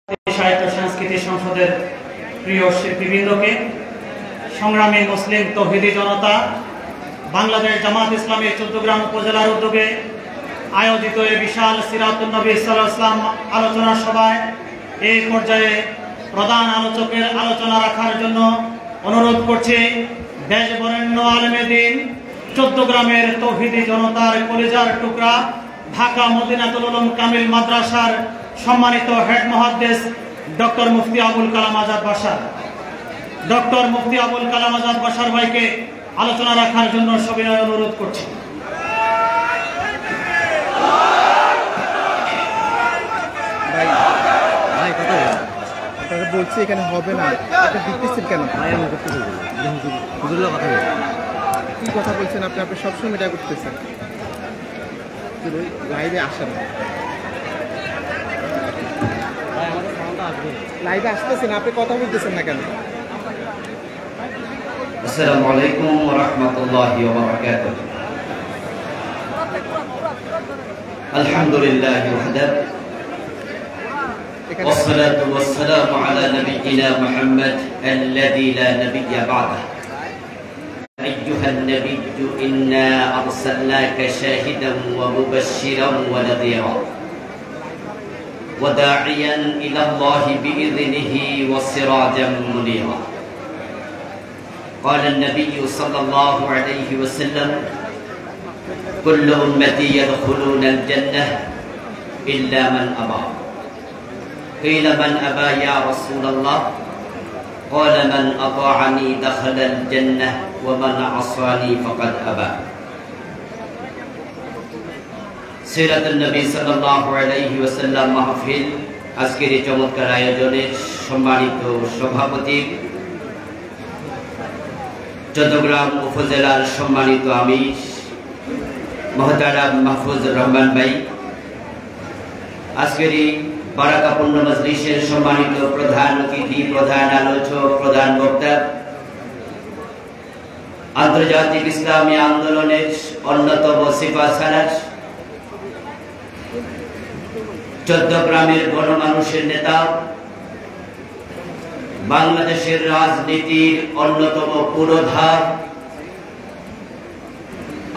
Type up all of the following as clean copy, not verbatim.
সাহিত্য সংস্কৃতি সংসদের প্রিয় শিল্পীবৃন্দকে, সংগ্রামী মুসলিম তৌহিদি জনতা, বাংলাদেশ জামাত ইসলামী চৌদ্দগ্রাম উপজেলার উদ্যোগে আয়োজিত এই বিশাল সিরাতুন নবী সাল্লাল্লাহু আলাইহি ওয়াসাল্লাম আলোচনা সভায় এই পর্যায়ে প্রধান আলোচকের আলোচনা রাখার জন্য অনুরোধ করছি দেশ বরেণ্য আলেমে দ্বীন, চৌদ্দগ্রামের তৌহিদি জনতার কলিজার টুকরা, ঢাকা মদিনাতুল উলুম কামিল মাদ্রাসার সম্মানিত হেড মুহাদ্দিস ডক্টর মুফতি আবুল কালাম আজাদ বাশার। ডক্টর মুফতি আবুল কালাম আজাদ বাশার ভাইকে আলোচনা রাখার জন্য সবিনয় অনুরোধ করছি। বলছি এখানে হবে না, দিতেছেন কেন? কি কথা বলছেন আপনি? আপনি সবসময় এটা করতেছেন, লাইভে আসেন, লাইভে আসতেছেন, আপনি কথা বলতেছেন না কেন? আসসালামু আলাইকুম ওয়া রাহমাতুল্লাহি ওয়া বারাকাতুহু। আলহামদুলিল্লাহি ওয়াহদাহু والصلاة والسلام على نبينا محمد الذي لا نبي بعده. أيها النبي إنا أرسلناك شاهدا ومبشرا ونذيرا وداعيا إلى الله بإذنه وسراجا منيرا. قال النبي صلى الله عليه وسلم كل أمتي يدخلون الجنة إلا من أبى. قيل من أبى يا رسول الله؟ قال من أطاعني دخل الجنة ومن عصاني فقد أبى. سيرة النبي صلى الله عليه وسلم মাহফিল আজকের এই চমৎকার আয়োজনের সম্মানিত সভাপতি, চৌদ্দগ্রাম উপজেলার সম্মানিত আমির মুহতারাম মাহফুজুর রহমান ভাই, আজকের এই বারাকাপূর্ণ মজলিসের সম্মানিত প্রধান অতিথি, প্রধান আলোচক, প্রধান বক্তা, আন্তর্জাতিক ইসলামী আন্দোলনের অন্যতম সিপাহসালার, চৌদ্দগ্রামের গণমানুষের নেতা, বাংলাদেশের রাজনীতির অন্যতম পুরোধা,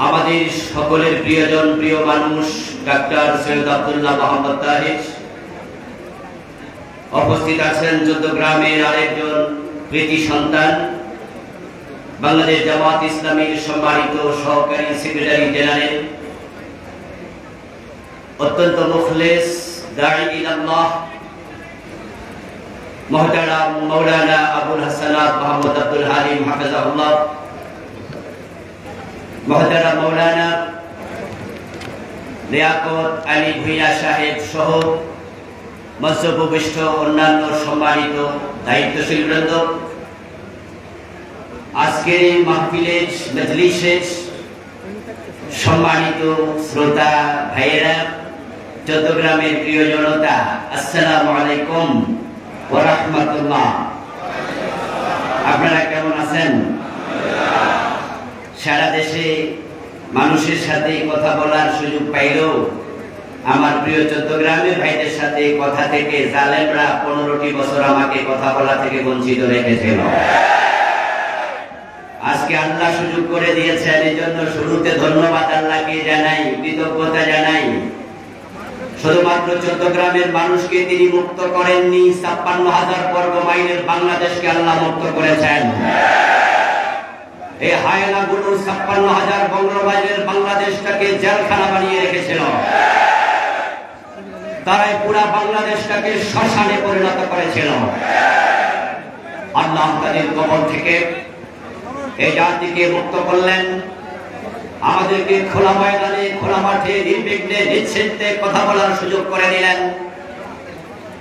আমাদের সকলের প্রিয়জন, প্রিয় মানুষ ডাক্তার সৈয়দ আব্দুল্লাহ মোহাম্মদ তাহের, উপস্থিত আছেন চৌদ্দগ্রামের আরেকজন কৃতি সন্তান, বাংলাদেশ জামাত ইসলামীর সম্মানিত সহকারী সেক্রেটারি জেনারেল, অত্যন্ত মুখলেস দাঈ ইলাল্লাহ মুহতারাম মাওলানা আবুল হাসানাত মোহাম্মদ আব্দুল হালিম হাফিজাহুল্লাহ, মুহতারাম মাওলানা লিয়াকত আলী ভূঁইয়া সাহেব সহ মঞ্চভূমিষ্ঠ অন্যান্য সম্মানিত দায়িত্বশীল বৃন্দ, আজকের এই মাহফিলের মজলিসের সম্মানিত শ্রোতা ভাইয়েরা, চৌদ্দগ্রামের প্রিয় জনতা, আসসালামু আলাইকুম ওয়া রাহমাতুল্লাহ। আপনারা কেমন আছেন? সারা দেশে মানুষের সাথে কথা বলার সুযোগ পাইলেও আমার প্রিয় চৌদ্দগ্রামের ভাইদের সাথে কথা থেকে জালেমরা 15টি বছর আমাকে কথা বলা থেকে বঞ্চিত রেখেছিল। আজকে আল্লাহ সুযোগ করে দিয়েছেন, এই জন্য শুরুতে ধন্যবাদ আল্লাহকে জানাই, কৃতজ্ঞতা জানাই। শুধুমাত্র চৌদ্দগ্রামের মানুষকে তিনি মুক্ত করেননি, ৫৬,০০০ বর্গ মাইলের বাংলাদেশকে আল্লাহ মুক্ত করেছেন। এই হায়নাগুলো ৫৬,০০০ বর্গ মাইলের বাংলাদেশটাকে জেলখানা বানিয়ে রেখেছিল। তারাই পুরা বাংলাদেশটাকে শ্মশানে পরিণত করেছিল। আল্লাহ তাদের কবল থেকে এই জাতিকে মুক্ত করলেন, আমাদেরকে খোলা ময়দানে, খোলা মাঠে নির্বিঘ্নে নিশ্চিন্তে কথা বলার সুযোগ করে দিলেন।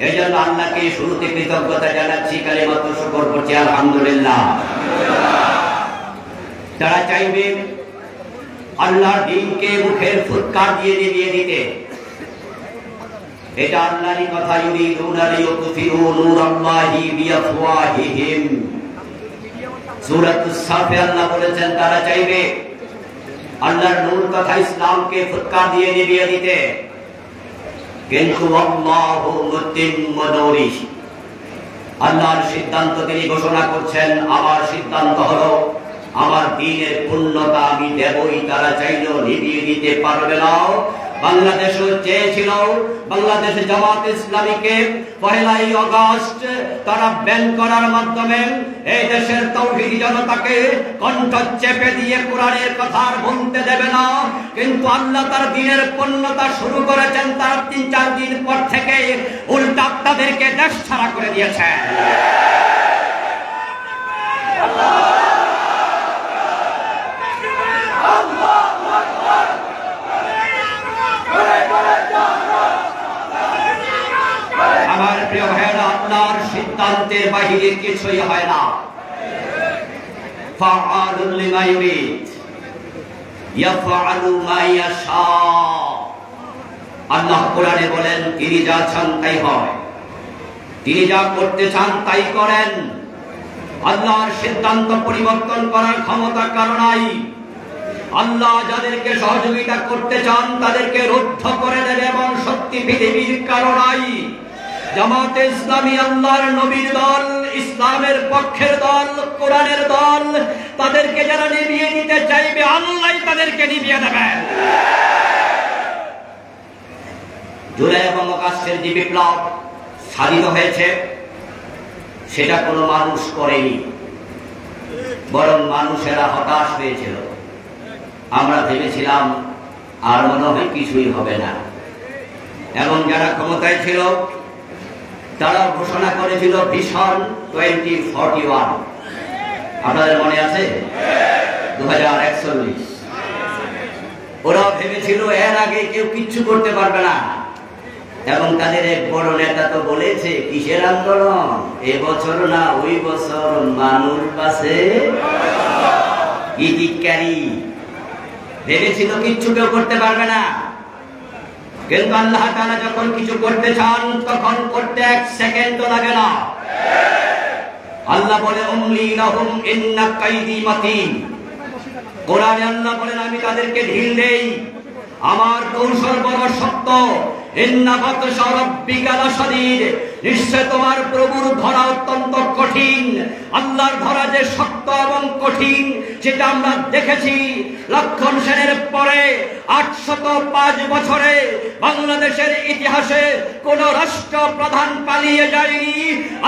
এই জন্য আল্লাহকে শুরুতে কৃতজ্ঞতা জানাচ্ছি, কালিমাতুল শুকর করছি আলহামদুলিল্লাহ। তারা চাইবে আল্লাহর দ্বীনকে মুখের ফুৎকার দিয়ে নিভিয়ে দিতে, এটা আল্লাহরই কথা। ইউরিদুনা লিয়ুতফিউ নূরাল্লাহি বিআফওয়াহিহিম, সূরাতুস সাফে আল্লাহ বলেছেন তারা চাইবে আল্লাহর নূর তথা ইসলামকে ফুৎকার দিয়ে নিভিয়ে দিতে। কিন্তু আল্লাহু মুতিম্মু নূরিহি, আল্লাহর সিদ্ধান্ত তিনি ঘোষণা করছেন, আমার সিদ্ধান্ত হলো আমার দ্বীনের পূর্ণতা আমি দেবই, তারা চাইলেও নিভিয়ে দিতে পারবে না। বাংলাদেশও চেয়েছিল বাংলাদেশ জামাত ইসলামীকে 1 আগস্ট তারা ব্যান করার মাধ্যমে এই দেশের তাওহীদি জনতাকে কণ্ঠ চেপে দিয়ে কোরআনের কথা বলতে দেবে না, কিন্তু আল্লাহ তার দ্বীনের পূর্ণতা শুরু করেছেন। তার 3-4 দিন পর থেকে উল্টা তাদেরকে দেশ ছাড়া করে দিয়েছে। আমার প্রিয় ভাইরা, আল্লাহর সিদ্ধান্তের বাহিরে কিছুই হয় না। ফাআলুল লিমা ইউরিদ ইয়াফআলু মা ইয়াশা। আল্লাহ কোরআনে বলেন, তিনি যা চান তাই হয়, তিনি যা করতে চান তাই করেন। আল্লাহর সিদ্ধান্ত পরিবর্তন করার ক্ষমতা কারো নাই। আল্লাহ যাদেরকে সহযোগিতা করতে চান তাদেরকে রুদ্ধ করে দেন, এবং সত্যি পৃথিবীর কারো নাই। জামাতে ইসলামী আল্লাহর নবীর দল, ইসলামের পক্ষের দল, কোরআনের দল। তাদেরকে যারা নিভিয়ে দিতে চাইবে আল্লাহ তাদেরকে নিভিয়ে দেবেন। জুলাই এবং আগস্টের যে বিপ্লব সাধিত হয়েছে সেটা কোনো মানুষ করেনি, বরং মানুষেরা হতাশ হয়েছিল। আমরা ভেবেছিলাম আর মনে হয় কিছুই হবে না, এবং যারা ক্ষমতায় ছিল তারা ঘোষণা করেছিল ভিশন 2041। আপনাদের মনে আছে? 2041। ওরা ভেবেছিল এর আগে কেউ কিচ্ছু করতে পারবে না, এবং তাদের এক বড় নেতা তো বলেছে, কিসের আন্দোলন, এবছর না ওই বছর মানুষ পাশে ইতিকারী। ভেবেছিল কিচ্ছু কেউ করতে পারবে না, কিন্তু আল্লাহ তাআলা যখন কিছু করতে চান তখন করতে 1 সেকেন্ডও লাগে না। আল্লাহ বলে, উমলি লাহুম ইন্না কাইদি মাতিন। কোরআনে আল্লাহ বলেন, আমি তাদেরকে ঢিল দেই, আমার কৌশল বড় শক্ত। ইন্না বাতশা রাব্বিকা লাশাদীদ। নিশ্চয় তোমার প্রভুর ধরা অত্যন্ত কঠিন। আল্লাহর ধরা যে শক্ত এবং কঠিন সেটা আমরা দেখেছি। লক্ষণ সেনের পরে 805 বছরে বাংলাদেশের ইতিহাসে কোন রাষ্ট্র প্রধান পালিয়ে যায়নি।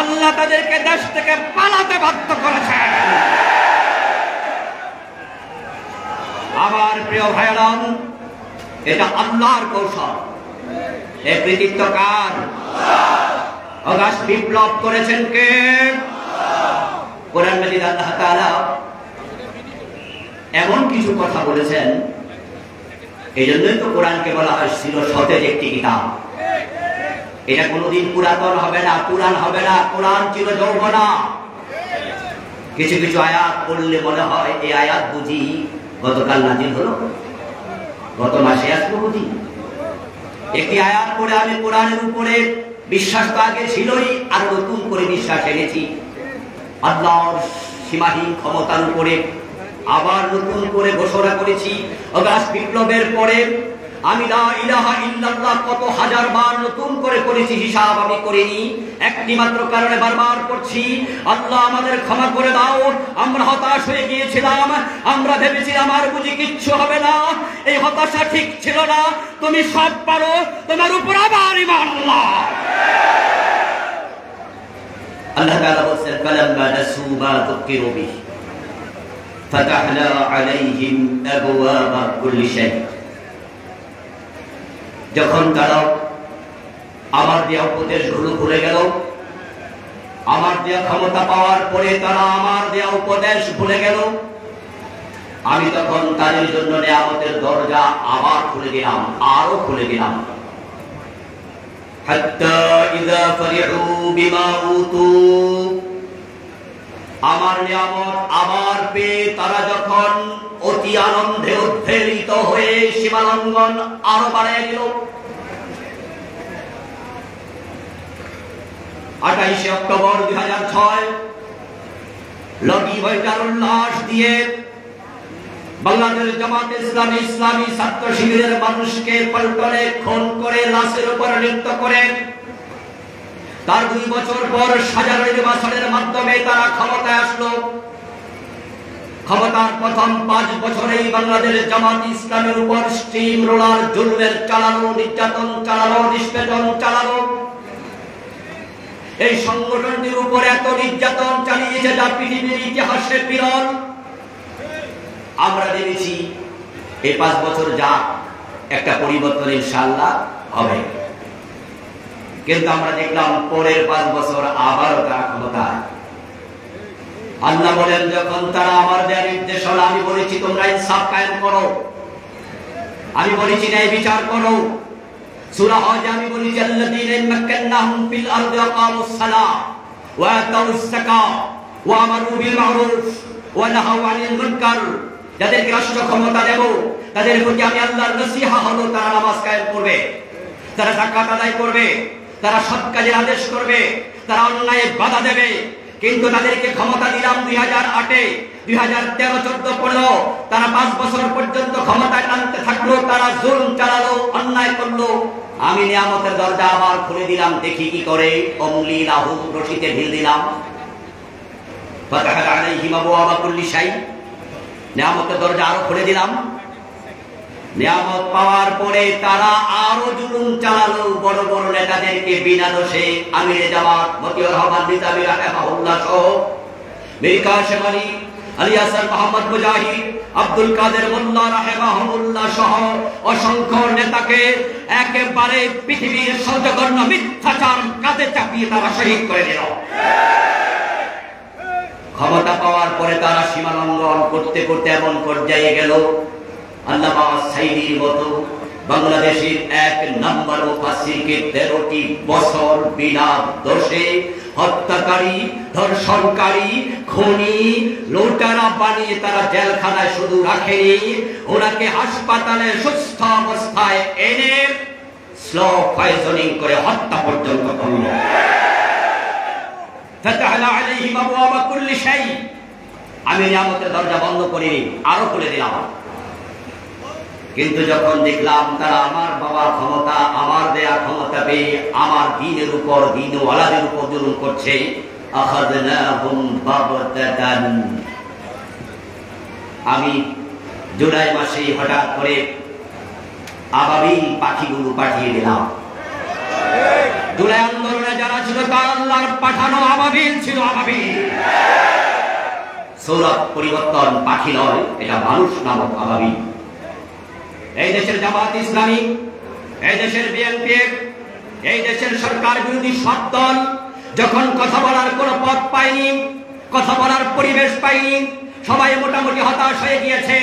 আল্লাহ তাদেরকে দেশ থেকে পালাতে বাধ্য করেছেন। আমার প্রিয় ভাইরা, এটা আল্লাহর কৌশল। এই কৃতিত্ব কার? আগস্ট বিপ্লব করেছেন কে? কোরআন মাজিদ আল্লাহ তাআলা এমন কিছু কথা বলেছেন, এই জন্যই তো কোরআনকে বলা হয় ছিল সতেজ একটি কিতাব। এটা কোনোদিন পুরাতন হবে না, পুরান হবে না। কোরআন ছিল যৌবনা। কিছু কিছু আয়াত পড়লে মনে হয় এই আয়াত বুঝি গতকাল নাজিল হলো, গত মাসে আসবো বুঝি। একটি আয়াত পড়ে আমি কোরআনের উপরে বিশ্বাস তো আগে ছিলই, আর নতুন করে বিশ্বাস এনেছি। আল্লাহর সীমাহীন ক্ষমতার উপরে আবার নতুন করে ঘোষণা করেছি। আগস্ট বিপ্লবের পরে আমি লা ইলাহা ইল্লাল্লাহ কত হাজার বার নতুন করে করেছি, হিসাব আমি করিনি। একটি মাত্র কারণে বারবার করছি, আল্লাহ আমাদের ক্ষমা করে দাও। আমরা হতাশ হয়ে গিয়েছিলাম, আমরা ভেবেছিলাম আর বুঝি কিচ্ছু হবে না। এই হতাশা ঠিক ছিল না। তুমি সব পারো, তোমার উপর আবার ঈমান আল্লাহ। আল্লাহ তাআলা বলেন, কালাম্মা নাসু মা যুকিরু বিহি ফাতাহনা আলাইহিম আবওয়াবা কুল্লি শাই। যখন তারা আমার দেয়া উপদেশগুলো ভুলে গেল, আমার দেয়া ক্ষমতা পাওয়ার পরে তারা আমার দেয়া উপদেশ ভুলে গেল, আমি তখন তাদের জন্য নিয়ামতের দরজা আবার খুলে দিলাম, আরো খুলে দিলাম। হাত্তা ইযা ফারিহু বিমা উতু। আমার নিয়ামত আবার পেয়ে তারা যখন অতি আনন্দে উদ্বেলিত হয়ে সীমালঙ্ঘন আরো বাড়িয়ে দিল। 28 অক্টোবর 2006 লগি বৈটার উল্লাস দিয়ে বাংলাদেশ জামাত ইসলামী ইসলামী ছাত্র শিবিরের মানুষকে পল্টনে খুন করে লাশের উপর নৃত্য করে তার 2 বছর পর সাজানো নির্বাচনের মাধ্যমে তারা ক্ষমতায় আসলো। ক্ষমতার প্রথম 5 বছরেই বাংলাদেশ জামাত ইসলামের উপর স্টিম রোলার জুলুমের চালানো, নির্যাতন চালানো, নিষ্পেষণ চালানো। এই সংগঠনটির উপর এত নির্যাতন চালিয়েছে যা পৃথিবীর ইতিহাসে বিরল। আমরা দেখেছি এই 5 বছর যা একটা পরিবর্তন ইনশাআল্লাহ হবে, কিন্তু আমরা দেখলাম পরের 5 বছর আবারও তারা ক্ষমতায়। আল্লাহ বলেন, যখন তারা আমার দেওয়া নির্দেশনা, আমি বলেছি তোমরা ইনসাফ কায়েম করো, আমি বলেছি ন্যায় বিচার করো। সূরা হজ আমি বলেছি আল্লাযীনা মাক্কান্নাহুম ফিল আরদি আকামুস সালাহ ওয়া আতাউস যাকাত ওয়া আমারু বিল মা'রুফ ওয়া নাহাউ আনিল মুনকার। যাদেরকে রাষ্ট্র ক্ষমতা দেব তাদের প্রতি আমি আল্লাহর নসিহত হলো তারা নামাজ কায়েম করবে, তারা যাকাত আদায় করবে, তারা সৎ কাজের আদেশ করবে, তারা অন্যায়ে বাধা দেবে। কিন্তু তাদেরকে ক্ষমতা দিলাম 2008-এ, 2013, 14, 15 তারা 5 বছর পর্যন্ত ক্ষমতায় টানতে থাকলো, তারা জুলুম চালালো, অন্যায় করলো। আমি নিয়ামতের দরজা আবার খুলে দিলাম, দেখি কি করে। অমলি লাহুম, রশিতে ঢিল দিলাম। ফাতাহা আলাইহিম আবওয়াবা কুল্লি শাই, নিয়ামতের দরজা আরো খুলে দিলাম। নিয়ামত পাওয়ার পরে তারা আরো জুলুম চালালো, বড় বড় নেতাদেরকে বিনা দোষে আমিরে জামাত মতিউর রহমান নিজামী রাহিমাহুল্লাহ সহ মীর কাসেম আলী, আলী হাসান মোহাম্মদ মুজাহিদ, আব্দুল কাদের মোল্লা রাহিমাহুল্লাহ সহ অসংখ্য নেতাকে একেবারে পৃথিবীর সর্বজঘন্য মিথ্যাচার কাঁধে চাপিয়ে তারা শহীদ করে দিল। ক্ষমতা পাওয়ার পরে তারা সীমা লঙ্ঘন করতে করতে এমন পর্যায়ে গেল, আল্লামা সাইদির মতো বাংলাদেশের 1 নম্বর মুফাসসিরকে 13টি বছর বিনা দোষে হত্যাকারী, ধর্ষণকারী, খুনি, লুটেরা বানিয়ে তারা জেলখানায় শুধু রাখেনি, ওনাকে হাসপাতালে সুস্থ অবস্থায় এনে স্লো পয়জনিং করে হত্যা পর্যন্ত করল। ফাতাহনা আলাইহিম আবওয়াবা কুল্লি শাই, আমি নিয়ামতের দরজা বন্ধ করিনি, আরো খুলে দিলাম। কিন্তু যখন দেখলাম তারা আমার বাবার ক্ষমতা, আমার দেয়া ক্ষমতা পেয়ে আমার দ্বীনের উপর, দ্বীনওয়ালাদের উপর জুলুম করছে, আখাযনাহুম বাগতাতান, আমি জুলাই মাসে হঠাৎ করে আবাবিল পাখিগুলো পাঠিয়ে দিলাম। জুলাই আন্দোলনে যারা ছিল তারা আল্লাহর পাঠানো আবাবিল ছিল, আবাবিল। সূরত পরিবর্তন, পাখি নয়, এটা মানুষ নামক আবাবিল। এই দেশের জামাত ইসলামী, এই দেশের বিএনপি, এই দেশের সরকার বিরোধী সব দল যখন কথা বলার কোনো পথ পায়নি, কথা বলার পরিবেশ পায়নি, সবাই মোটামুটি হতাশ হয়ে গিয়েছে,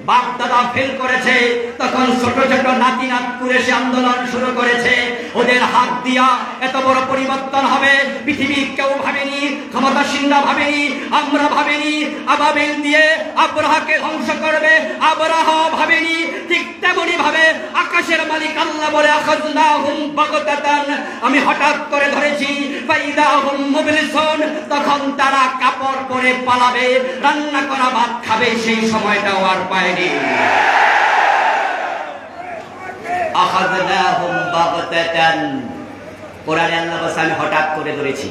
বাপ দাদা ফেল করেছে, তখন ছোট ছোট নাতি নাতকুর এসে আন্দোলন শুরু করেছে। ওদের হাত দিয়া এত বড় পরিবর্তন হবে পৃথিবী কেউ ভাবেনি, ক্ষমতাসীনরা ভাবেনি, আমরা ভাবেনি। আবাবিল দিয়ে আব্রাহাকে ধ্বংস করবে, আব্রাহা ভাবেনি। ঠিক তেমনি ভাবে আকাশের মালিক আল্লাহ বলে, আখাযনাহুম বাগতাতান, আমি হঠাৎ করে ধরেছি, ফাইদাহুম মুবলিসুন, তখন তারা কাপড় পরে পালাবে, রান্না করা ভাত খাবে, সেই সময়টাও আর পায়নি। আখাযনাহুম বাগতাতান, কোরআনে আল্লাহ বলেন আমি হঠাৎ করে ধরেছি।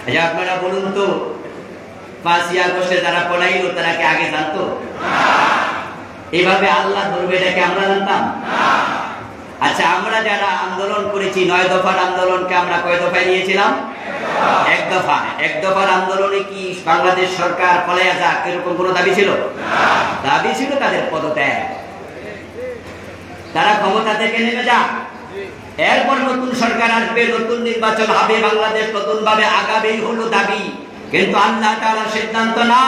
আচ্ছা আপনারা বলুন তো, 5ই আগস্টে যারা পলাইল তারা কি আগে জানতো? এভাবে আল্লাহ ধরবে এটাকে আমরা জানতাম? আচ্ছা আমরা যারা আন্দোলন করেছি, 9 দফার আন্দোলনকে আমরা কয় দফায় নিয়েছিলাম? 1 দফা। 1 দফার আন্দোলনে কি বাংলাদেশ সরকার পলাইয়া যাক এরকম কোনো দাবি ছিল? দাবি ছিল তাদের পদত্যাগ, তারা ক্ষমতা থেকে নেমে যাক, এরপর নতুন সরকার আসবে, নতুন নির্বাচন হবে, বাংলাদেশ নতুন ভাবে আগাবেই হলো দাবি। কিন্তু আল্লাহ তাআলার সিদ্ধান্ত না,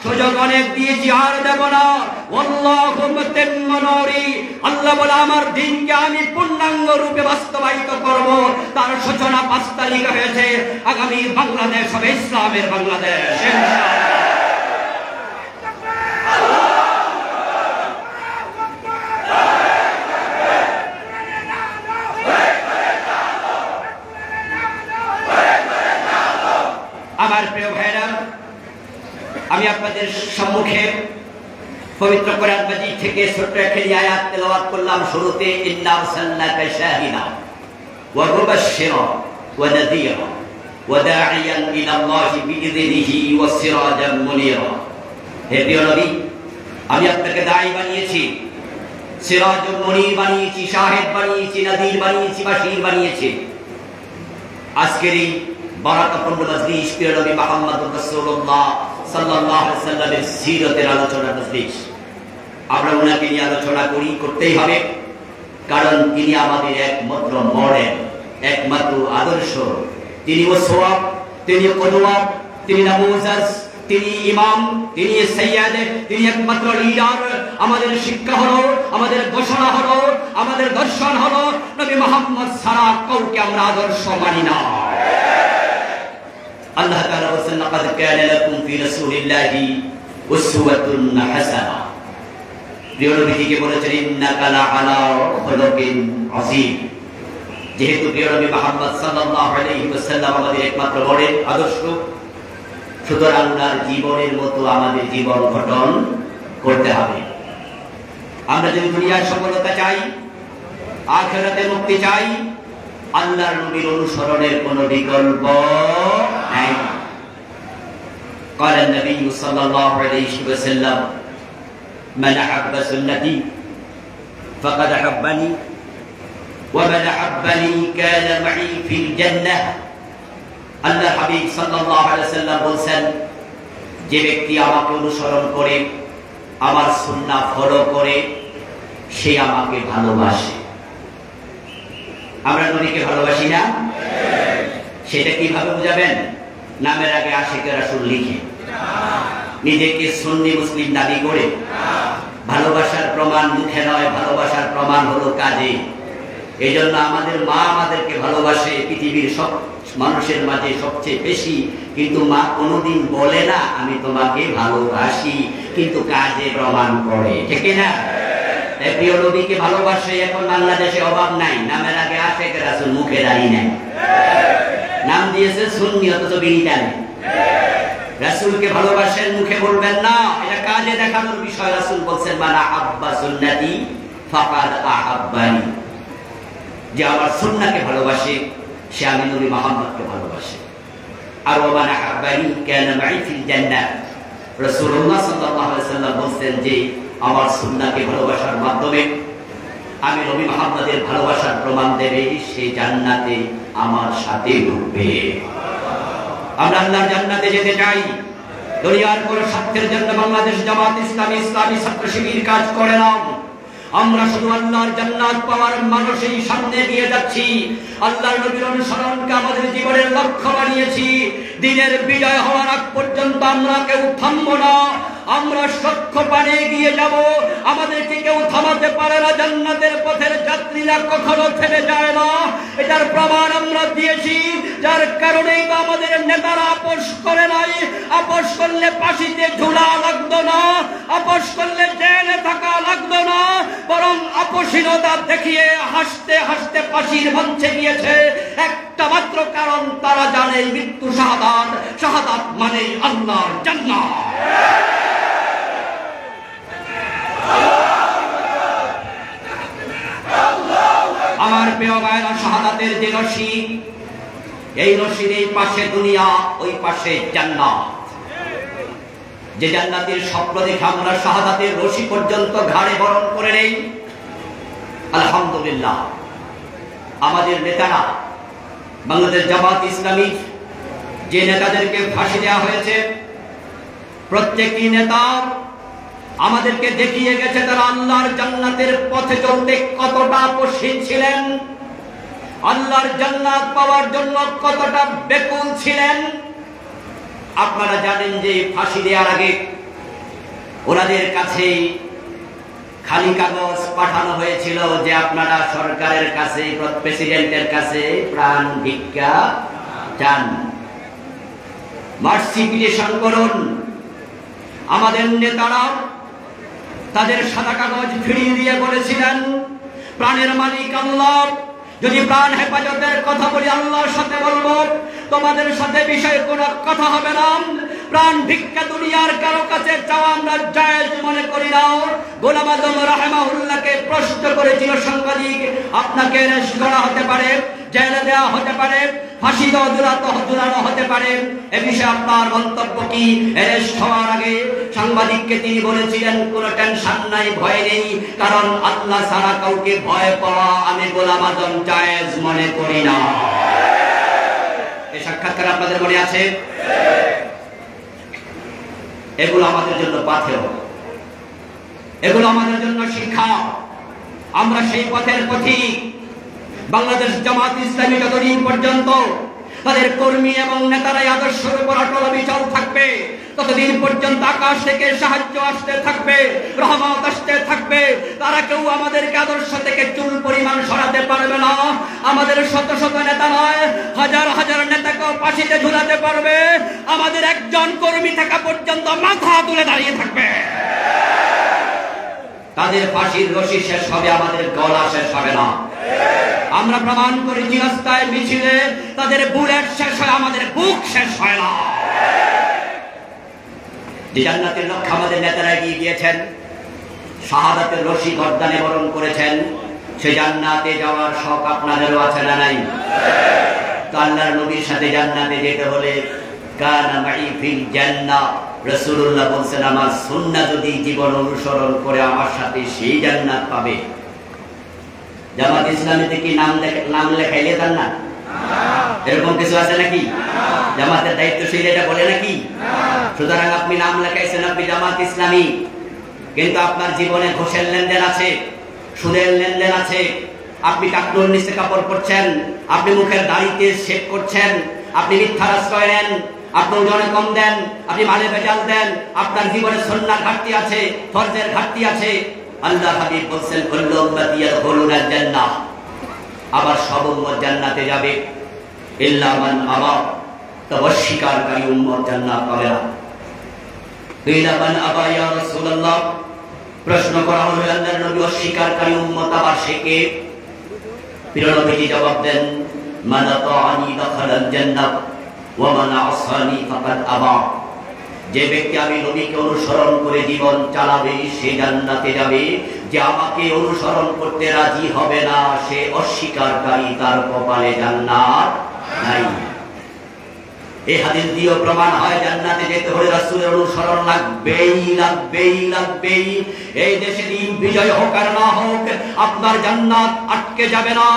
সুযোগ অনেক দিয়েছি আর দেব না। ওয়াল্লাহু মুতিম্মু নূরি, আল্লাহ বলে আমার দ্বীনকে আমি পূর্ণাঙ্গ রূপে বাস্তবায়িত করব। তার সূচনা 5 তারিখে হয়েছে। আগামী বাংলাদেশ হবে ইসলামের বাংলাদেশ ইনশাআল্লাহ। আমার প্রিয় ভাইরা, আমি আপনাদের সম্মুখে পবিত্র কোরআন মাজিদ থেকে ছোট্ট একটি আয়াত তেলাওয়াত করলাম শুরুতে, ইন্না আরসালনাকা শাহিদা ওয়া মুবাশশিরা ওয়া নাযীরা ওয়া দাঈয়ান ইলা আল্লাহি বিইযনিহি ওয়া সিরাজাম মুনীরা। হে প্রিয় নবী, আমি আপনাকে দাঈ বানিয়েছি, সিরাজুল মুনীর বানিয়েছি, শাহিদ বানিয়েছি, নাযীর বানিয়েছি, বাশীর বানিয়েছি। আজকের এই বারাকাতুল মাজলিস প্রিয় নবী মুহাম্মদুর রাসূলুল্লাহ সাল্লাল্লাহু আলাইহি ওয়াসাল্লামের সিরাতের আলোচনা মাজলিস। আমরা ওনাকে নিয়ে আলোচনা করতেই হবে, কারণ তিনি আমাদের একমাত্র মডেল, একমাত্র আদর্শ। তিনি ওয়াসওয়া, তিনি কুদওয়া, তিনি নামুজাজ, তিনি ইমাম, তিনি সাইয়্যিদ, তিনি একমাত্র লিডার। আমাদের শিক্ষা হলো, আমাদের ঘোষণা হলো, আমাদের দর্শন হলো নবী মুহাম্মদ ছাড়া কাউকে আমরা আদর্শ মানি না। আল্লাহ তাআলা বলেন, লাকাদ কানা লাকুম ফি রাসূলিল্লাহি উসওয়াতুন হাসানা। প্রিয় নবীকে বলেছেন, ইন্নাকা লাআলা খুলুকিন আযীম। যেহেতু প্রিয় নবী মুহাম্মদ সাল্লাল্লাহু আলাইহি ওয়াসাল্লাম আমাদের একমাত্র মডেল, আদর্শ, সুতরাং তার জীবনের মতো আমাদের জীবন গঠন করতে হবে। আমরা যদি দুনিয়ার সফলতা চাই, আখিরাতে মুক্তি চাই, আল্লাহর নবীর অনুসরণের কোনো বিকল্প নাই। قال النبي صلى الله عليه وسلم من أحب سنتي فقد أحبني ومن أحبني كان معي في الجنة। আল্লাহ হাবিব সাল্লাল্লাহু আলাইহি ওয়াসাল্লাম বলেন, যে ব্যক্তি আমাকে অনুসরণ করে, আমার সুন্নাহ ফলো করে, সে আমাকে ভালোবাসে। আমরা নবীকে ভালোবাসি না? সেটা কিভাবে বুঝাবেন? নামের আগে আশিকে রাসূল লিখে, নিজেকে সুন্নি মুসলিম দাবি করে। ভালোবাসার প্রমাণ মুখে নয়, ভালোবাসার প্রমাণ হলো কাজে। এই জন্য আমাদের মা আমাদেরকে ভালোবাসে পৃথিবীর সব মানুষের মাঝে সবচেয়ে বেশি, কিন্তু মা কোনোদিন বলে না আমি তোমাকে ভালোবাসি, কিন্তু কাজে প্রমাণ করে, ঠিক না? তাই প্রিয় নবীকে ভালোবাসে এখন বাংলাদেশে অভাব নাই। নামের আগে আশিকে রাসূল, মুখে দাঁড়িয়ে নাই, নাম দিয়েছে সুন্নি, অথচ বিড়ি টানে। রাসূলকে ভালোবাসেন, মুখে বলবেন না, এটা কাজে দেখানোর বিষয়। রাসূল বলছেন, মানা আব্বা সুন্নতি ফাকাদ আহাব্বানি। যে আমার সুন্নাহকে ভালোবাসে, সে আমি নবী মুহাম্মদকে ভালোবাসে। আর ওয়ামান আহাব্বানি কানা মাই ফিল জান্নাহ। রাসূলুল্লাহ সাল্লাল্লাহু আলাইহি ওয়াসাল্লাম বলেন যে আমার সুন্নাহকে ভালোবাসার মাধ্যমে আমি নবী মুহাম্মদের ভালোবাসার প্রমাণ দেবে, সে জান্নাতে আমার সাথে ঢুকবে। আমরা আল্লাহর জান্নাতে যেতে চাই। দুনিয়ার কোন স্বার্থের জন্য বাংলাদেশ জামাত ইসলামী ইসলামী ছাত্র শিবির কাজ করে না। আমরা শুধু আল্লাহর জান্নাত পাওয়ার মানুষই সামনে দিয়ে যাচ্ছি। আল্লাহর নবীর অনুসরণকে আমাদের জীবনের লক্ষ্য বানিয়েছি। দিনের বিজয় হওয়ার আগ পর্যন্ত আমরা কেউ থামবো না। আমরা লক্ষ্য পানে এগিয়ে যাব, আমাদেরকে কেউ থামাতে পারে না। জান্নাতের পথের যাত্রীরা কখনো থেমে যায় না, এটার প্রমাণ আমরা দিয়েছি। যার কারণেই তো আমাদের নেতারা আপোষ করে নাই। আপোষ করলে ফাঁসিতে ঝুলা লাগতো না, আপোষ করলে জেলে থাকা লাগতো না, বরং আপোষহীনতা দেখিয়ে হাসতে হাসতে ফাঁসির মঞ্চে গিয়েছে। একটা মাত্র কারণ, তারা জানে মৃত্যু শাহাদাত, শাহাদাত মানে আল্লাহর জান্নাত। আমার প্রিয় ভাইরা, শাহাদাতের যে রশি, এই রশির এই পাশে দুনিয়া, ওই পাশে জান্নাত। যে জান্নাতের স্বপ্ন দেখে আমরা শাহাদাতের রশি পর্যন্ত ঘাড়ে বরণ করে নেই, আলহামদুলিল্লাহ। আমাদের নেতারা, বাংলাদেশ জামাত ইসলামী যে নেতাদেরকে ফাঁসি দেওয়া হয়েছে, প্রত্যেকটি নেতা আমাদেরকে দেখিয়ে গেছে তারা আল্লাহর জান্নাতের পথে চলতে কতটা আপোষহীন ছিলেন, আল্লাহর জান্নাত পাওয়ার জন্য কতটা ব্যাকুল ছিলেন। আপনারা জানেন যে ফাঁসি দেওয়ার আগে ওনাদের কাছে খালি কাগজ পাঠানো হয়েছিল যে আপনারা সরকারের কাছে, প্রেসিডেন্টের কাছে প্রাণ ভিক্ষা চান, মার্সি পিটিশন করুন। আমাদের নেতারা তাদের সাদা কাগজ ফিরিয়ে দিয়ে বলেছিলেন, প্রাণের মালিক আল্লাহ, যদি প্রাণ হেফাজতের কথা বলি আল্লাহর সাথে বলবো, তোমাদের সাথে বিষয়ে কোনো কথা হবে না। প্রাণ ভিক্ষা দুনিয়ার কারো কাছে চাওয়া আমরা জায়েজ মনে করি না। গোলাম আজম রাহিমাহুল্লাহকে প্রশ্ন করেছিল সাংবাদিক, আপনাকে অ্যারেস্ট করা হতে পারে, জেলে দেওয়া হতে পারে, ফাঁসি ঝুলানো হতে পারে, এ বিষয়ে আপনার মন্তব্য কি? অ্যারেস্ট হওয়ার আগে সাংবাদিককে তিনি বলেছিলেন, কোনো টেনশন নাই, ভয় নেই, কারণ আল্লাহ ছাড়া কাউকে ভয় পাওয়া আমি গোলাম আজম জায়েজ মনে করি না। এই সাক্ষাৎকার আপনাদের মনে আছে? এগুলো আমাদের জন্য পাথেয়, এগুলো আমাদের জন্য শিক্ষা। আমরা সেই পথের পথিক। বাংলাদেশ জামাত ইসলামী যতদিন পর্যন্ত তাদের কর্মী এবং নেতারাই আদর্শের উপর অটল অবিচল থাকবে, ততদিন পর্যন্ত আকাশ থেকে সাহায্য আসতে থাকবে, রহমত আসতে থাকবে। তারা কেউ আমাদেরকে আদর্শ থেকে চুল পরিমাণ সরাতে পারবে না। আমাদের শত শত নেতা নয়, হাজার হাজার নেতাকেও ফাঁসিতে ঝুলাতে পারবে, আমাদের একজন কর্মী থাকা পর্যন্ত মাথা তুলে দাঁড়িয়ে থাকবে। তাদের ফাঁসির রশি শেষ হবে, আমাদের গলা শেষ হবে না। আমরা প্রমাণ করেছি রাস্তায় মিছিলে তাদের বুলেট শেষ হয়, আমাদের বুক শেষ হয় না। যে জান্নাতের লক্ষ্যে আমাদের নেতারা এগিয়ে গিয়েছেন, শাহাদাতের রশি গর্দানে বরণ করেছেন, সে জান্নাতে যাওয়ার শখ আপনাদেরও আছে না নাই? তো আল্লাহর নবীর সাথে জান্নাতে যেতে হলে কানা মাই ফিল জান্নাহ, রাসূলুল্লাহ বলেন আমার সুন্নাহ যদি জীবন অনুসরণ করে আমার সাথে সেই জান্নাত পাবে। জামাত ইসলামীতে কি নাম লেখাইলে জান্নাত? এরকম কিছু আছে নাকি? জামাতের দায়িত্বশীল এটা বলে নাকি? সুতরাং আপনি নাম লেখাইছেন আপনি জামাত ইসলামী, কিন্তু আপনার জীবনে ঘুষের লেনদেন আছে, সুদের লেনদেন আছে, আপনি টাকনুর নিচে কাপড় পরছেন, আপনি মুখের দাড়িতে শেভ করছেন, আপনি মিথ্যার আশ্রয় নেন, আপনি ওজনে কম দেন, আপনি মালে ভেজাল দেন, আপনার জীবনে সুন্নাহর ঘাটতি আছে, ফরজের ঘাটতি আছে। আল্লাহ হাবিব বলেন কুল্লু উম্মতি ইয়াদখুলুনাল জান্নাহ, আবার সব উম্মত জান্নাতে যাবে, ইল্লা মান আবা, তবে অস্বীকারী উম্মত জান্নাত পাবে না। ইল্লা মান আবা ইয়া রাসূলুল্লাহ, প্রশ্ন করা হলো আল্লাহর নবী অস্বীকারী উম্মত আবার সে কে? প্রিয় নবীজি জবাব দেন মান আতাআনি দাখালাল জান্নাহ ওয়া মান আসানি ফাকাদ আবা, যে ব্যক্তি আমি নবীকে অনুসরণ করে জীবন চালাবে সে জান্নাতে যাবে, যে আমাকে অনুসরণ করতে রাজি হবে না সে অস্বীকারী, তার কপালে জান্নাত নাই। এই হাদিস দিয়েও প্রমাণ হয় জান্নাতে যেতে হলে রাসূলের অনুসরণ লাগবেই। এই দেশে দিন বিজয় হোক আর না হোক আপনার জান্নাত আটকে যাবে না।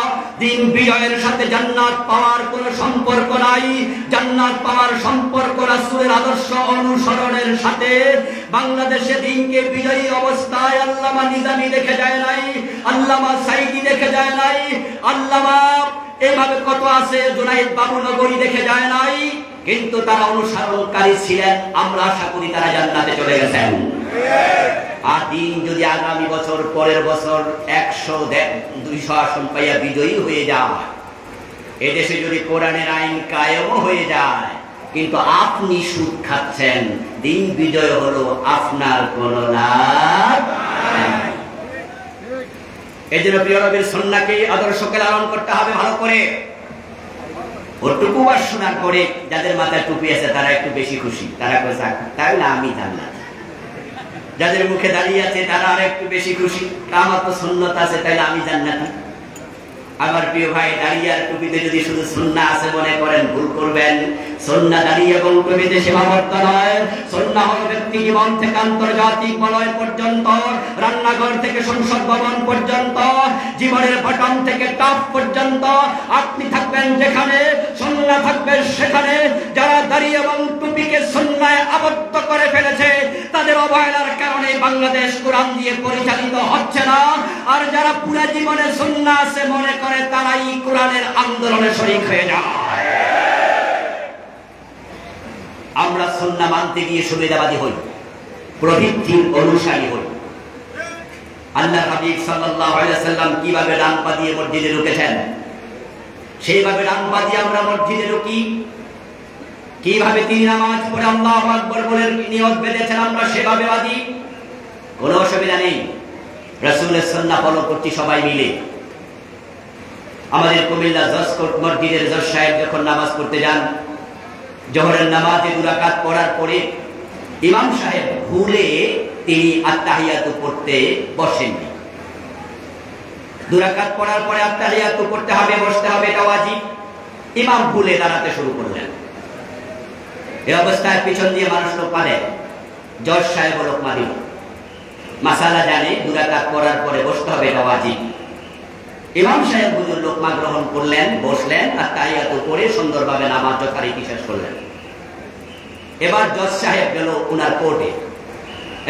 দিন বিজয়ের সাথে জান্নাত পাওয়ার কোনো সম্পর্ক নাই। জান্নাত পাওয়ার সম্পর্ক রাসূলের আদর্শ অনুসরণের সাথে। বাংলাদেশে দিনকে বিজয়ী অবস্থায় আল্লামা নিজামী দেখে যায় নাই, আল্লামা সাইদি দেখে যায় নাই, আল্লামা এইভাবে কত আছে, জুনাইদ বাবুনগরী দেখে যায় নাই, কিন্তু তারা অনুসরণকারী ছিলেন। আমরা আশা করি তারা জান্নাতে চলে গেছেন। আর দিন যদি আগামী বছর পরের বছর 100-200 আসন পাইয়া বিজয়ী হয়ে যায়, এদেশে যদি কোরআনের আইন কায়েম হয়ে যায়, কিন্তু আপনি সুদ খাচ্ছেন, দিন বিজয় হলো আপনার কোন লাভ নাই। এই জন্য প্রিয় নবীর সুন্নাহকে আদর্শকে লালন করতে হবে ভালো করে। ওটুকু আর শোনার পরে যাদের মাথায় টুপি আছে তারা একটু বেশি খুশি, তারা কইছে তাহলে আমি জান্নাত। যাদের মুখে দাঁড়িয়ে আছে তারা আর একটু বেশি খুশি, আমার তো সুন্নাত আছে তাহলে আমি জান্নাতি। আমার প্রিয় ভাই, দাঁড়িয়ে আর টুপিতে যদি শুধু সুন্নাহ আছে মনে করেন ভুল করবেন। সুন্নাহ দাঁড়িয়ে এবং টুপিতে সীমাবদ্ধ নয়। সুন্নাহ হলো ব্যক্তি জীবন থেকে আন্তর্জাতিক বলয় পর্যন্ত, রান্নাঘর থেকে সংসদ ভবন পর্যন্ত, জীবনের বটম থেকে টপ পর্যন্ত আপনি থাকবেন যেখানে, সুন্নাহ থাকবে সেখানে। যারা দাঁড়িয়ে এবং টুপিকে সুন্নাহে আবদ্ধ করে ফেলেছে তাদের অবহেলার কারণে বাংলাদেশ কোরআন দিয়ে পরিচালিত হচ্ছে না। আর যারা পুরো জীবনে সুন্নাহ আছে মনে করে তারাই কোরআনের আন্দোলনে শরীক হয়ে যায়। আমরা সুন্নাহ মানতে গিয়ে সুবিধাবাদী হই, প্রবৃত্তির অনুসারী হই। আল্লাহর হাবিব সাল্লাল্লাহু আলাইহি ওয়াসাল্লাম কিভাবে ডান পা দিয়ে মসজিদে ঢুকেছেন সেইভাবে ডান পা দিয়ে আমরা মসজিদে ঢুকি। কিভাবে তিনি নামাজ পড়ে আল্লাহু আকবার বলে নিয়ত বেঁধেছেন আমরা সেভাবে বাদি, কোনো অসুবিধা নেই। রাসূলের সুন্নাহ ফলো করছি সবাই মিলে। আমাদের কুমিল্লা জজ কোর্ট মসজিদের জজ সাহেব যখন নামাজ পড়তে যান, জোহরের নামাজে 2 রাকাত পড়ার পরে ইমাম সাহেব ভুলে তিনি আত্তাহিয়াতু পড়তে বসেননি। 2 রাকাত পড়ার পরে আত্তাহিয়াতু পড়তে হবে, বসতে হবে, এটা ওয়াজিব। ইমাম ভুলে দাঁড়াতে শুরু করলেন। এই অবস্থায় পিছন দিয়ে মানুষ লোক পারে, জজ সাহেব লোকমা দিল, মাসালা জানে 2 রাকাত পড়ার পরে বসতে হবে, এটা ওয়াজিব। ইমাম সাহেব হুজুর লোকমা গ্রহণ করলেন, বসলেন, আত্তাহিয়াতু পড়ে সুন্দরভাবে নামাজ যথারীতি শেষ করলেন। এবার জজ সাহেব গেল উনার কোর্টে,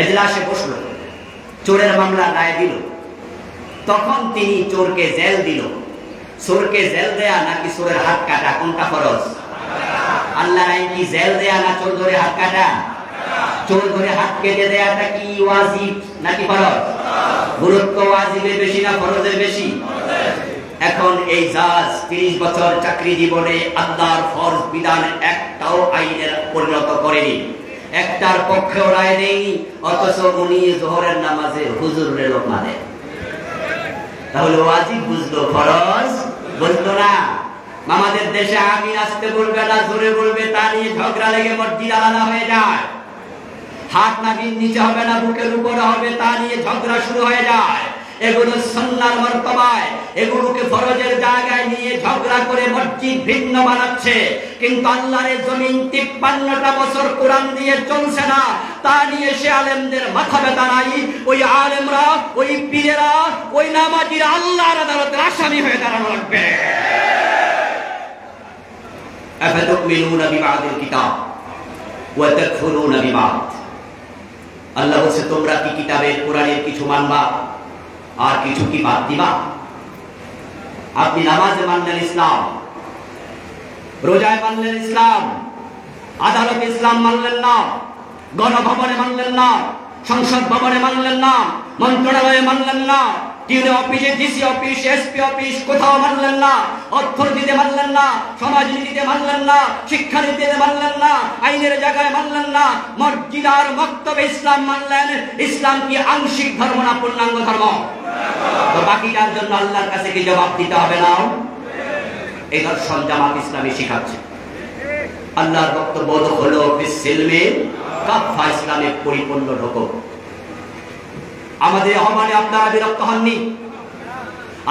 এজলাসে বসলো, চোরের মামলা রায় দিল। তখন তিনি চোরকে জেল দিল। চোরকে জেল দেয়া নাকি চোরের হাত কাটা, কোনটা ফরজ? আল্লাহর আইন কি জেল দেয়া না চোর ধরে হাত কাটা? চোর ধরে হাত কেটে দেয়াটা কি ওয়াজিব নাকি ফরজ? গুরুত্ব ওয়াজিবের বেশি না ফরজের বেশি? এখন এই জাজ 30 বছর চাকরি জীবনে আল্লাহর ফরজ বিধান একটাও আইনের পরিণত করেনি, একটার পক্ষেও রায় নেই, অথচ উনি জোহরের নামাজে হুজুরের লোকমা দেন। তাহলে ওয়াজিব বুঝলো, ফরজ বুঝলো না। আমাদের দেশে আমিন আসতে বলবে না জোরে বলবে, তা নিয়ে ঝগড়া লেগে মসজিদ আলাদা হয়ে যায়। হাত নাবির নিচে হবে না বুকের উপরে হবে, তা নিয়ে ঝগড়া শুরু হয়ে যায়। এগুলো সুন্নাহর মর্তবায়, এগুলোকে ফরজের জায়গায় নিয়ে ঝগড়া করে মসজিদ ভিন্ন বানাচ্ছে। কিন্তু আল্লাহর জমিন 53টা বছর কোরআন দিয়ে চলছে না, তা নিয়ে সে আলেমদের মাথা ব্যথা নাই। ওই আলেমরা, ওই পীরেরা, ওই নামাজিরা আল্লাহর আদালতের আসামি হয়ে দাঁড়ানো লাগবে। আফাতুমিনুনা বিবাদিল কিতাব ওয়া তাকফুরুনা বিবাদ। আল্লাহ বলছে তোমরা কি কিতাবের কোরআনের কিছু মানবা আর কিছু কি বাদ দিবা? আপনি নামাজে মানলেন ইসলাম, রোজায় মানলেন ইসলাম, আদালতে ইসলাম মানলেন না, গণভবনে মানলেন না, সংসদ ভবনে মানলেন না, মন্ত্রণালয়ে মানলেন না, টিউনে অফিসে, ডিসি অফিস, এসপি অফিস, কোথাও মানলেন না, অর্থনীতিতে মানলেন না, সমাজনীতিতে মানলেন না, শিক্ষানীতিতে মানলেন না, আইনের জায়গায় মানলেন না, মসজিদ আর মক্তবে ইসলাম মানলেন। ইসলাম কি আংশিক ধর্ম না পূর্ণাঙ্গ ধর্ম? তো বাকিটার জন্য আল্লাহর কাছে কি জবাব দিতে হবে না? এই দর্শন জামাত ইসলামী শিখাচ্ছে। আল্লাহর বক্তব্য হলো ফিসসিলমে কাফা, ইসলামে পরিপূর্ণ ঢোকো। আমাদের আহ্বানে আপনারা বিরক্ত হননি,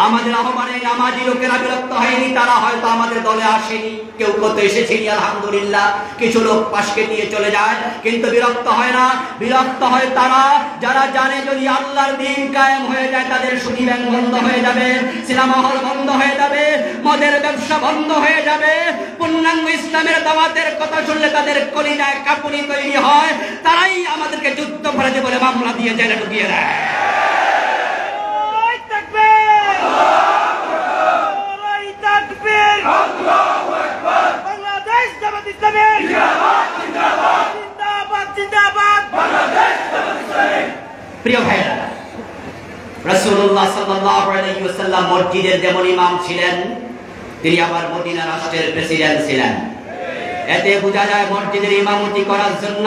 আমাদের আহ্বানে নামাজি লোকেরা বিরক্ত হয়নি, তারা হয়তো আমাদের দলে আসেনি, কেউ কত এসেছেন আলহামদুলিল্লাহ, কিছু লোক পাশকে দিয়ে চলে যায়, কিন্তু বিরক্ত হয় না। বিরক্ত হয় তারা যারা জানে যদি আল্লাহর দ্বীন কায়েম হয়ে যায় তাদের সুদী ব্যাংক বন্ধ হয়ে যাবে, সিনেমা হল বন্ধ হয়ে যাবে, মদের ব্যবসা বন্ধ হয়ে যাবে। পূর্ণাঙ্গ ইসলামের দাওয়াতের কথা শুনলে তাদের কলিজায় কাঁপুনি তৈরি হয়, তারাই আমাদেরকে যুদ্ধপরাধী বলে মামলা দিয়ে জেলে ঢুকিয়ে দেয়। প্রিয় ভাইরা, রাসূলুল্লাহ সাল্লাল্লাহু আলাইহি ওয়াসাল্লাম মসজিদের যেমন ইমাম ছিলেন, তিনি আবার মদিনা রাষ্ট্রের প্রেসিডেন্ট ছিলেন। এতে বোঝা যায় মসজিদের ইমামতি করার জন্য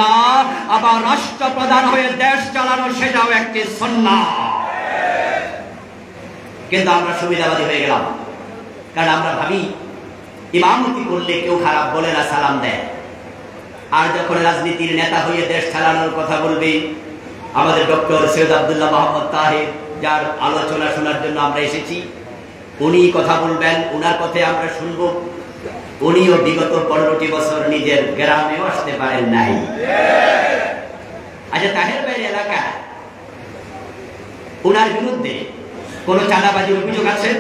আবার রাষ্ট্রপ্রধান হয়ে দেশ চালানো সেটাও একটি সুন্নাহ। কিন্তু আমরা সুবিধাবাদী হয়ে গেলাম, কারণ আমরা ভাবি ইমামতি করলে কেউ খারাপ বলে না, সালাম দেয়। আর যখন রাজনীতির নেতা হয়ে দেশ চালানোর কথা বলবে, আমাদের ডক্টর সৈয়দ আব্দুল্লাহ মোহাম্মদ তাহের, যার আলোচনা শোনার জন্য আমরা এসেছি, উনি কথা বলবেন, উনার কথায় আমরা শুনব। উনিও বিগত 15টি বছর নিজের গ্রামেও আসতে পারেন নাই। আচ্ছা, তাহের ভাইয়ের এলাকা, উনার বিরুদ্ধে কোন চাঁদাবাজির অভিযোগ আছে?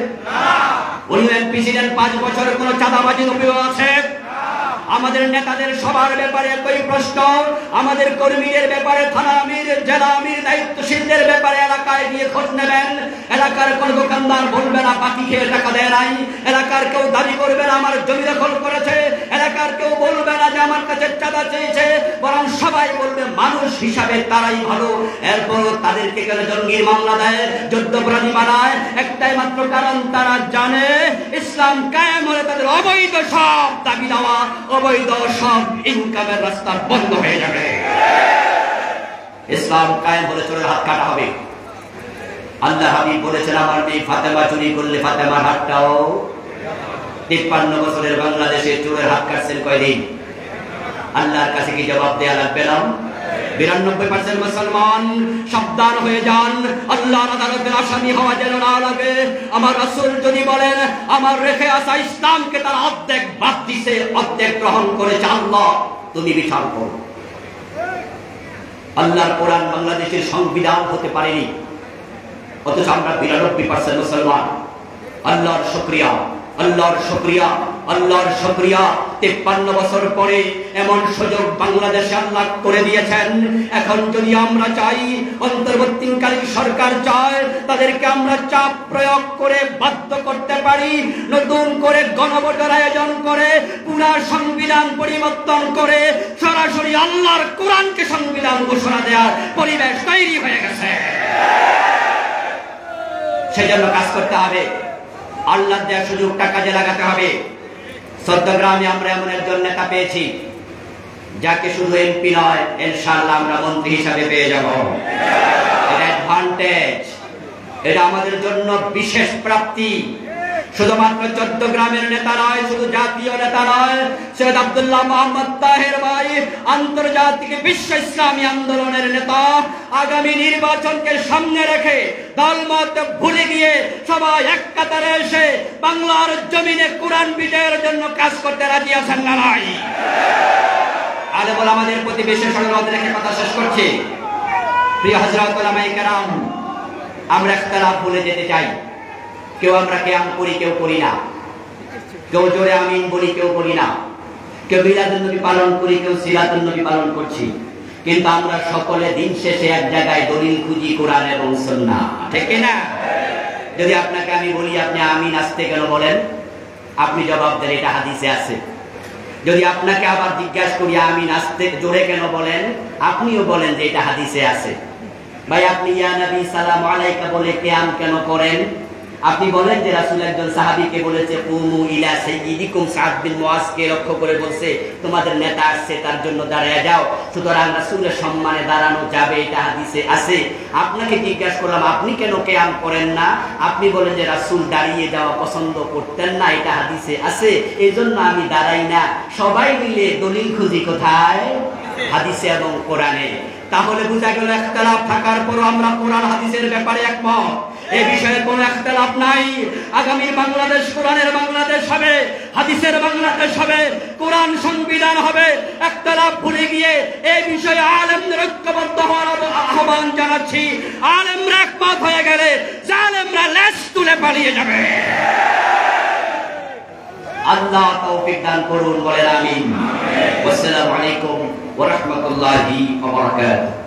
উনি এমপি ছিলেন 5 বছর, কোন চাঁদাবাজির অভিযোগ আছে? আমাদের নেতাদের সবার ব্যাপারে একই প্রশ্ন, আমাদের কর্মীদের ব্যাপারে থানা আমির, জেলা আমির, দায়িত্বশীলদের ব্যাপারে এলাকায় গিয়ে খোঁজ নেবেন। এলাকার কোন দোকানদার বলবে না বাকি খেয়ে টাকা দেয় নাই, এলাকার কেউ দাবি করবে না আমার জমি দখল করেছে, এলাকার কেউ বলবে না যে আমার কাছে চাঁদা চেয়েছে, বরং সবাই বলবে মানুষ হিসাবে তারাই ভালো। এরপর তাদেরকে কেন জঙ্গির মামলা দেয়, যুদ্ধপরাধী বানায়? একটাই মাত্র কারণ, তারা জানে ইসলাম কায়েম হলে তাদের অবৈধ সব দাবি দেওয়া, অবৈধ সব ইনকামের রাস্তা বন্ধ হয়ে যাবে। ইসলাম কায়েম হলে চোরের হাত কাটা হবে। আল্লাহ হাবিব বলেছেন, আমার মেয়ে ফাতেমা চুরি করলে ফাতেমার হাতটাও। 53 বছরের বাংলাদেশে চোরের হাত কাটছেন কয়দিন? আল্লাহর কাছে কি জবাব দেয়া লাগবে না? 92% মুসলমান সাবধান হয়ে যান, আল্লাহর আদালতের আসামি হওয়া যেন না লাগে। আমার রাসূল যদি বলেন আমার রেখে আসা ইসলামকে তারা অর্ধেক বাদ দিছে, অর্ধেক গ্রহণ করেছে, আল্লাহ তুমি বিচার করো। আল্লাহর কোরআন বাংলাদেশের সংবিধান হতে পারেনি, অথচ আমরা 92% মুসলমান। আল্লাহর শুকরিয়া, আল্লাহর শুকরিয়া, আল্লাহর শুকরিয়া। 53 বছর পরে এমন সুযোগ বাংলাদেশে আল্লাহ করে দিয়েছেন। এখন যদি আমরা চাই, অন্তর্বর্তীকালীন সরকার চায়, তাদেরকে আমরা চাপ প্রয়োগ করে বাধ্য করতে পারি, নতুন করে গণভোটের আয়োজন করে পুরা সংবিধান পরিবর্তন করে সরাসরি আল্লাহর কোরআনকে সংবিধান ঘোষণা দেওয়ার পরিবেশ তৈরি হয়ে গেছে। সেজন্য কাজ করতে হবে, আল্লাহর দেওয়া সুযোগটা কাজে লাগাতে হবে। চট্টগ্রামে আমরা এমন একজন নেতা পেয়েছি যাকে শুধু এমপি নয়, ইনশাআল্লাহ আমরা মন্ত্রী হিসাবে পেয়ে যাব। এটা অ্যাডভান্টেজ, এটা আমাদের জন্য বিশেষ প্রাপ্তি। শুধুমাত্র চট্টগ্রামের নেতা নয়, শুধু জাতীয় নেতা নয়, সৈয়দ আব্দুল্লাহ মোহাম্মদ তাহের ভাই আন্তর্জাতিক বিশ্ব ইসলামী আন্দোলনের নেতা। আগামী নির্বাচনকে সামনে রেখে দলমত ভুলে গিয়ে সবাই এক কাতারে এসে বাংলার জমিনে কোরআন বিজয়ের জন্য কাজ করতে রাজি আছেন না নাই? আলেমুল আমাদের প্রতি বিশেষ অনুরোধ রেখে কথা শেষ করছি। প্রিয় হযরত উলামায়ে কেরাম, আমরা ইখতিলাফ ভুলে যেতে চাই। কেউ আমরা কিয়াম করি, কেউ করি না। কেউ জোরে আমিন বলি, কেউ বলি না। কেউ মিলাদুন নবী পালন করি, কেউ সিরাতুন নবী পালন করছি। কিন্তু আমরা সকলে দিন শেষে এক জায়গায় দলিল খুঁজি, কোরআন এবং সুন্নাহ, ঠিক না? যদি আপনাকে আমি বলি আপনি আমিন আসতে কেন বলেন, আপনি জবাব দেন এটা হাদিসে আছে। যদি আপনাকে আবার জিজ্ঞাসা করি আমিন আসতে জোরে কেন বলেন, আপনিও বলেন যে এটা হাদিসে আছে। ভাই আপনি ইয়া নবী সালামু আলাইকা বলে কিয়াম কেন করেন? আপনি বলেন যে রাসূল একজন সাহাবীকে বলেছে কুমু ইলা সাইয়্যিদিকুম সাদ বিন মুআজকে লক্ষ্য করে বলছে তোমাদের নেতা আসছে তার জন্য দাঁড়িয়ে যাও, সুতরাং রাসূলের সম্মানে দাঁড়ানো যাবে, এটা হাদিসে আছে। আপনাকে জিজ্ঞাসা করলাম আপনি কেন কিয়াম করেন না? আপনি বলেন যে রাসূল দাঁড়িয়ে যাওয়া পছন্দ করতেন না, এটা হাদিসে আছে, এজন্য আমি দাঁড়াই না। সবাই মিলে দলিল খুঁজি কোথায়? হাদিসে এবং কোরআনে। তাহলে বোঝা গেল ইখতিলাফ থাকার পরও আমরা কোরআন হাদিসের ব্যাপারে একমত, এই বিষয়ে কোনো ইখতিলাফ নাই। আগামী বাংলাদেশ কোরআনের বাংলাদেশ হবে, হাদিসের বাংলাদেশ হবে, কোরআন সংবিধান হবে। ইখতিলাফ ভুলে গিয়ে এই বিষয়ে আলেমদের ঐক্যবদ্ধ হওয়ার আহ্বান জানাচ্ছি। আলেমরা একমত হয়ে গেলে জালেমরা লেজ তুলে পালিয়ে যাবে। আল্লাহ তৌফিক দান করুন, বলেন আমিন। আসসালামু আলাইকুম ওয়া রাহমাতুল্লাহি ওয়া বারাকাতুহু।